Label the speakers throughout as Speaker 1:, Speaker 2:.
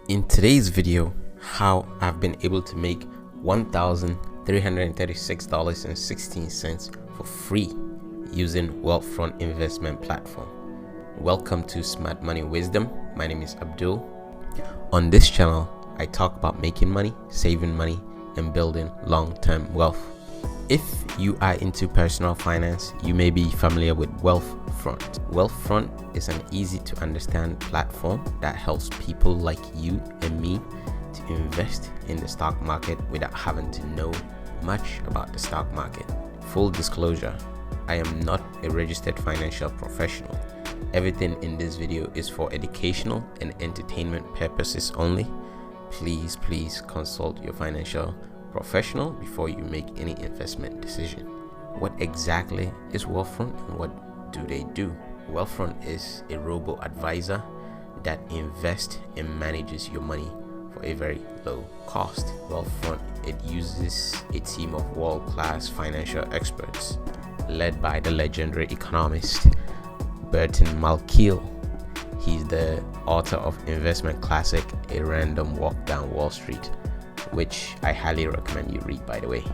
Speaker 1: In today's video, how I've been able to make $1,336.16 for free using Wealthfront Investment Platform. Welcome to Smart Money Wisdom. My name is Abdul. On this channel, I talk about making money, saving money, and building long-term wealth. If you are into personal finance, you may be familiar with Wealthfront. Wealthfront is an easy to understand platform that helps people like you and me to invest in the stock market without having to know much about the stock market. Full disclosure, I am not a registered financial professional. Everything in this video is for educational and entertainment purposes only. Please consult your financial professional before you make any investment decision. What exactly is Wealthfront and what do they do? Wealthfront is a robo advisor that invests and manages your money for a very low cost. Wealthfront, it uses a team of world-class financial experts led by the legendary economist Burton Malkiel. He's the author of investment classic A Random Walk Down Wall Street, which I highly recommend you read, by the way.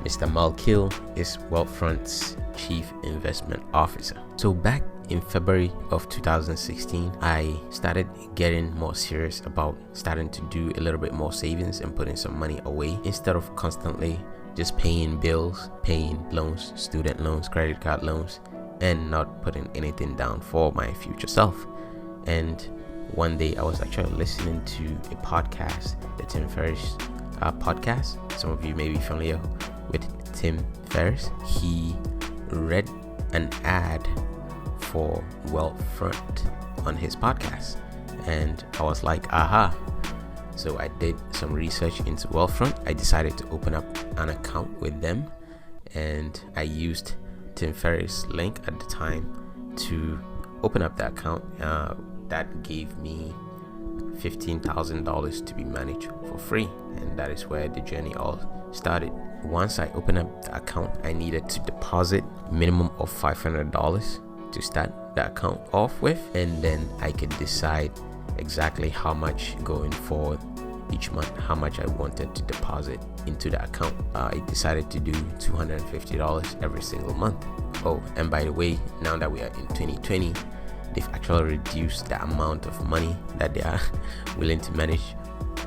Speaker 1: Mr. Malkiel is Wealthfront's Chief Investment Officer. So back in February of 2016, I started getting more serious about starting to do a little bit more savings and putting some money away instead of constantly just paying bills, paying loans, student loans, credit card loans, and not putting anything down for my future self. And one day I was actually listening to a podcast, the Tim Ferriss podcast. Some of you may be familiar with Tim Ferriss. He read an ad for Wealthfront on his podcast, and I was like, aha. So I did some research into Wealthfront. I decided to open up an account with them, and I used Tim Ferriss' link at the time to open up the account. That gave me $15,000 to be managed for free, and that is where the journey all started. Once I opened up the account, I needed to deposit minimum of $500 to start the account off with, and then I could decide exactly how much going forward each month, how much I wanted to deposit into the account. I decided to do $250 every single month. Oh, and by the way, now that we are in 2020, they've actually reduced the amount of money that they are willing to manage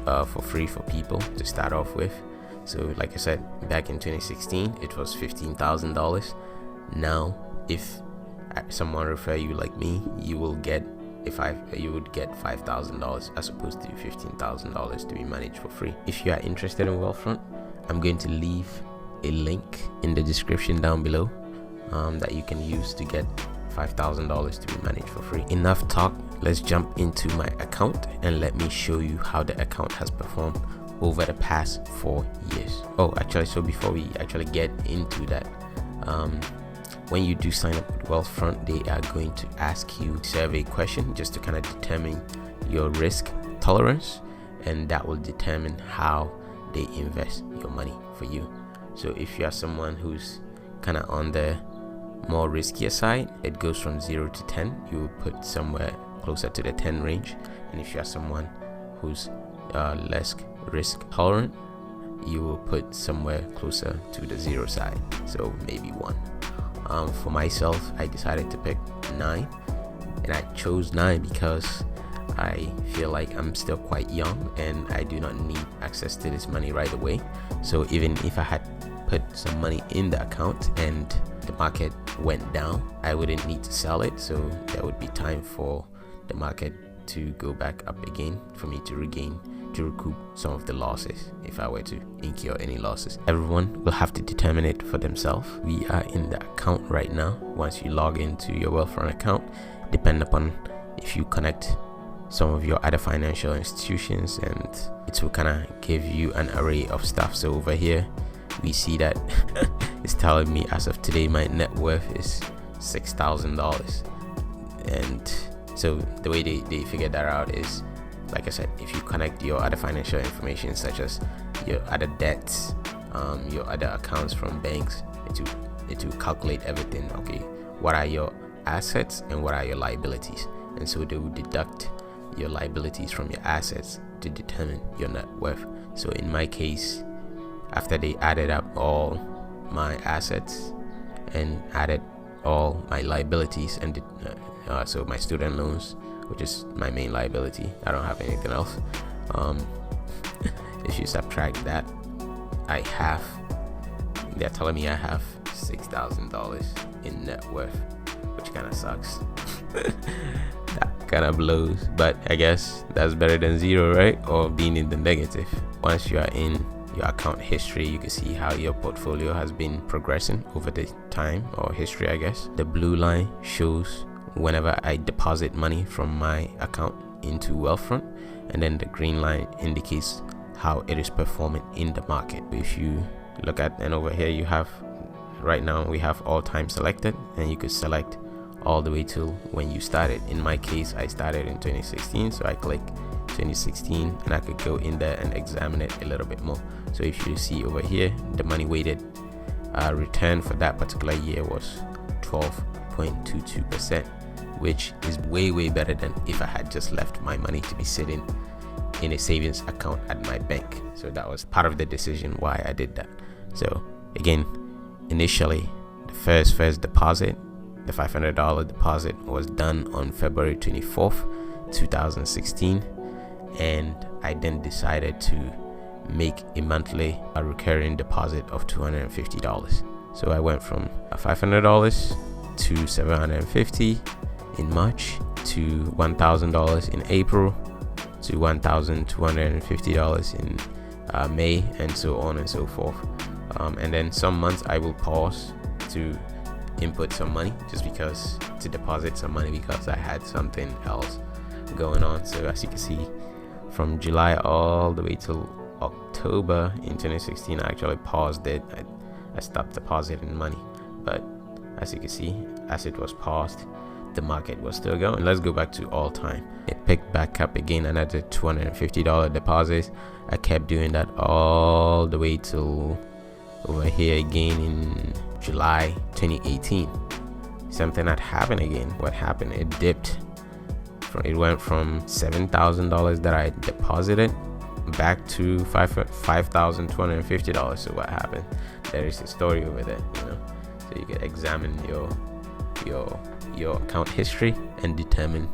Speaker 1: for free for people to start off with. So like I said, back in 2016, it was $15,000. Now, if someone refer you like me, you would get $5,000 as opposed to $15,000 to be managed for free. If you are interested in Wealthfront, I'm going to leave a link in the description down below that you can use to get $5,000 to be managed for free. Enough talk, let's jump into my account and let me show you how the account has performed over the past 4 years. Oh, actually, so before we actually get into that, when you do sign up with Wealthfront, they are going to ask you a survey question just to kind of determine your risk tolerance, and that will determine how they invest your money for you. So if you are someone who's kind of on the more riskier side, it goes from 0 to 10. You will put somewhere closer to the 10 range. And if you are someone who's less risk tolerant, you will put somewhere closer to the 0 side, so maybe 1. For myself, I decided to pick 9, and I chose 9 because I feel like I'm still quite young and I do not need access to this money right away. So even if I had put some money in the account and the market went down, I wouldn't need to sell it, so there would be time for the market to go back up again for me to recoup some of the losses if I were to incur any losses. Everyone will have to determine it for themselves. We are in the account right now. Once you log into your Wealthfront account, depend upon if you connect some of your other financial institutions, and it will kind of give you an array of stuff. So over here we see that it's telling me as of today my net worth is $6,000, and so the way they figured that out is, like I said, if you connect your other financial information such as your other debts, your other accounts from banks, it will calculate everything. Okay, what are your assets and what are your liabilities? And so they will deduct your liabilities from your assets to determine your net worth. So in my case, after they added up all my assets and added all my liabilities and so my student loans, which is my main liability, I don't have anything else. If you subtract that, they're telling me I have $6,000 in net worth, which kind of sucks. That kind of blows, but I guess that's better than zero, right? Or being in the negative. Once you are in your account history, you can see how your portfolio has been progressing over the time, or history, I guess. The blue line shows whenever I deposit money from my account into Wealthfront, and then the green line indicates how it is performing in the market. If you look at, and over here you have, right now we have all time selected, and you could select all the way till when you started. In my case, I started in 2016, so I click 2016 and I could go in there and examine it a little bit more. So if you see over here, the money weighted return for that particular year was 12.22%, which is way better than if I had just left my money to be sitting in a savings account at my bank. So that was part of the decision why I did that. So again, initially the first deposit, the $500 deposit, was done on February 24th 2016, and I then decided to make a monthly recurring deposit of $250. So I went from $500 to $750 in March, to $1,000 in April, to $1,250 in May, and so on and so forth. And then some months I will pause to input some money, just because, to deposit some money, because I had something else going on. So as you can see, from July all the way till October in 2016, I actually paused it. I stopped depositing money, but as you can see, as it was paused, the market was still going. Let's go back to all time. It picked back up again, another $250 deposit. I kept doing that all the way till over here again in July 2018. Something had happened again. What happened? It dipped. It went from $7,000 that I deposited back to $5,250. So what happened? There is a story over there, So you can examine your account history and determine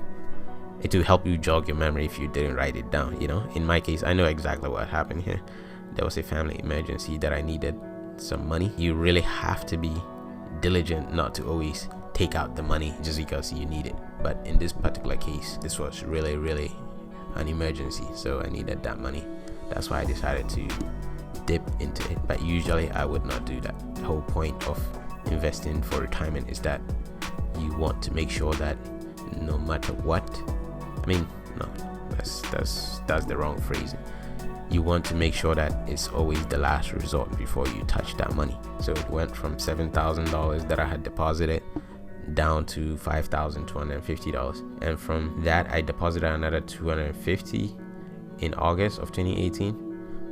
Speaker 1: it to help you jog your memory if you didn't write it down. In my case, I know exactly what happened here. There was a family emergency that I needed some money. You really have to be diligent not to always take out the money just because you need it. But in this particular case, this was really an emergency, so I needed that money. That's why I decided to dip into it. But usually I would not do that. The whole point of investing for retirement is that you want to make sure that no matter what, that's the wrong phrasing. You want to make sure that it's always the last resort before you touch that money. So it went from $7,000 that I had deposited down to $5,250, and from that I deposited another $250 in August of 2018.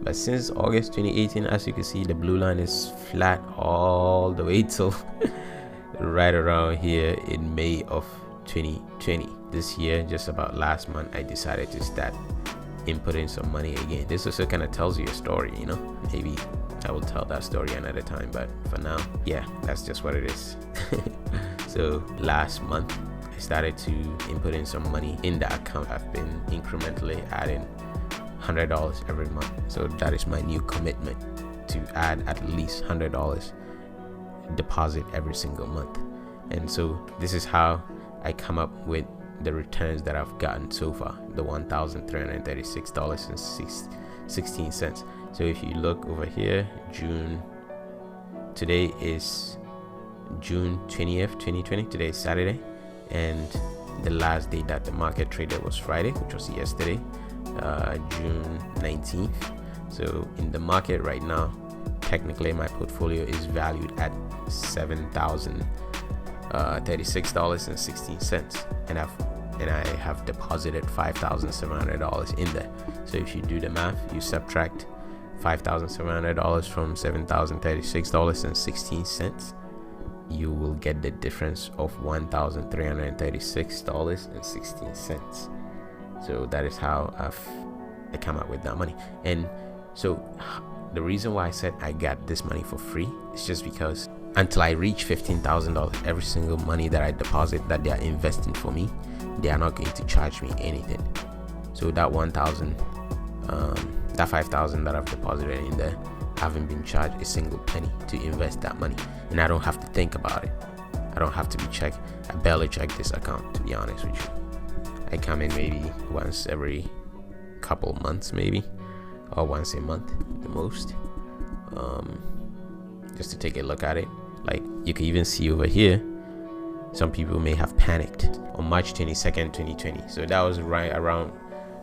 Speaker 1: But since August 2018, as you can see, the blue line is flat all the way till right around here in May of 2020. This year, just about last month, I decided to start inputting some money again. This also kind of tells you a story, Maybe I will tell that story another time, but for now, yeah, that's just what it is. So last month I started to input in some money in the account. I've been incrementally adding $100 every month. So that is my new commitment, to add at least $100 deposit every single month. And so this is how I come up with the returns that I've gotten so far, the $1,336.16. So if you look over here, today is June 20th 2020. Today is Saturday, and the last day that the market traded was Friday, which was yesterday, June 19th. So in the market right now, technically my portfolio is valued at $7,036.16, and I have deposited $5,700 in there. So if you do the math, you subtract $5,700 from $7,036.16, you will get the difference of $1,336.16. So that is how I come up with that money. And so the reason why I said I got this money for free is just because until I reach $15,000, every single money that I deposit that they are investing for me, they are not going to charge me anything. So that 1,000, that 5,000 that I've deposited in there, I haven't been charged a single penny to invest that money, and I don't have to think about it. I don't have to be checked. I barely check this account, to be honest with you. I come in maybe once every couple months, maybe, or once a month the most, just to take a look at it. Like you can even see over here, some people may have panicked on March 22nd, 2020. So that was right around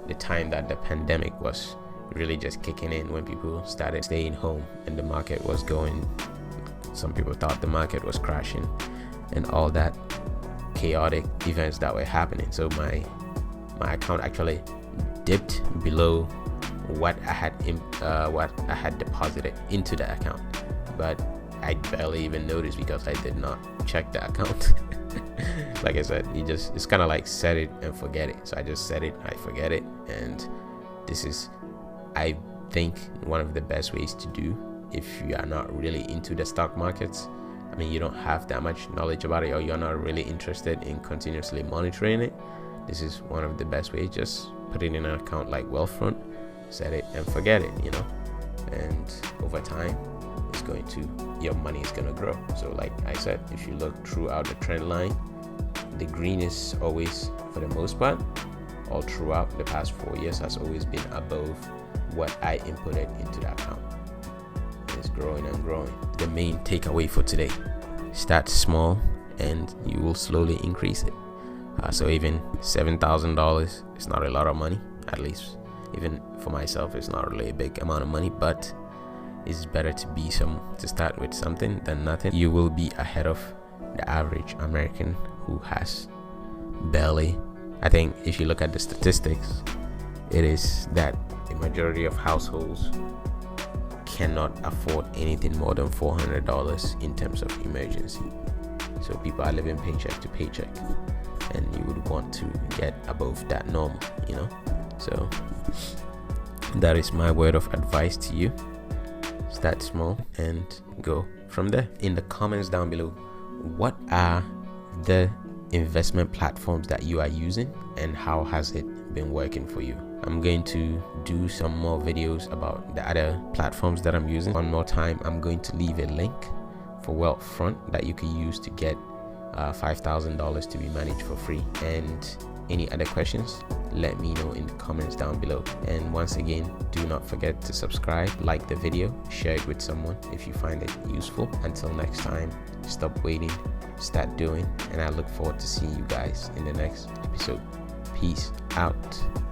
Speaker 1: the time that the pandemic was really just kicking in, when people started staying home and the market was going. Some people thought the market was crashing and all that chaotic events that were happening. So my account actually dipped below what I had deposited into the account, but I barely even noticed because I did not check the account. Like I said, it's kind of like set it and forget it. So I just set it, I forget it, and this is, I think, one of the best ways to do if you are not really into the stock markets. I mean, you don't have that much knowledge about it, or you're not really interested in continuously monitoring it. This is one of the best ways. Just put it in an account like Wealthfront, set it and forget it, and over time your money is gonna grow. So like I said, if you look throughout the trend line, the green is always, for the most part, all throughout the past 4 years, has always been above what I inputted into the account. It's growing and growing. The main takeaway for today: start small and you will slowly increase it. So even $7,000 is not a lot of money. At least even for myself, it's not really a big amount of money, but it's better to start with something than nothing. You will be ahead of the average American who has barely, I think if you look at the statistics, it is that the majority of households cannot afford anything more than $400 in terms of emergency. So people are living paycheck to paycheck, and you would want to get above that norm, So that is my word of advice to you. Start small and go from there. In the comments down below, what are the investment platforms that you are using and how has it been working for you? I'm going to do some more videos about the other platforms that I'm using. One more time, I'm going to leave a link for Wealthfront that you can use to get $5,000 to be managed for free. And any other questions, let me know in the comments down below. And once again, do not forget to subscribe, like the video, share it with someone if you find it useful. Until next time, stop waiting, start doing, and I look forward to seeing you guys in the next episode. Peace out.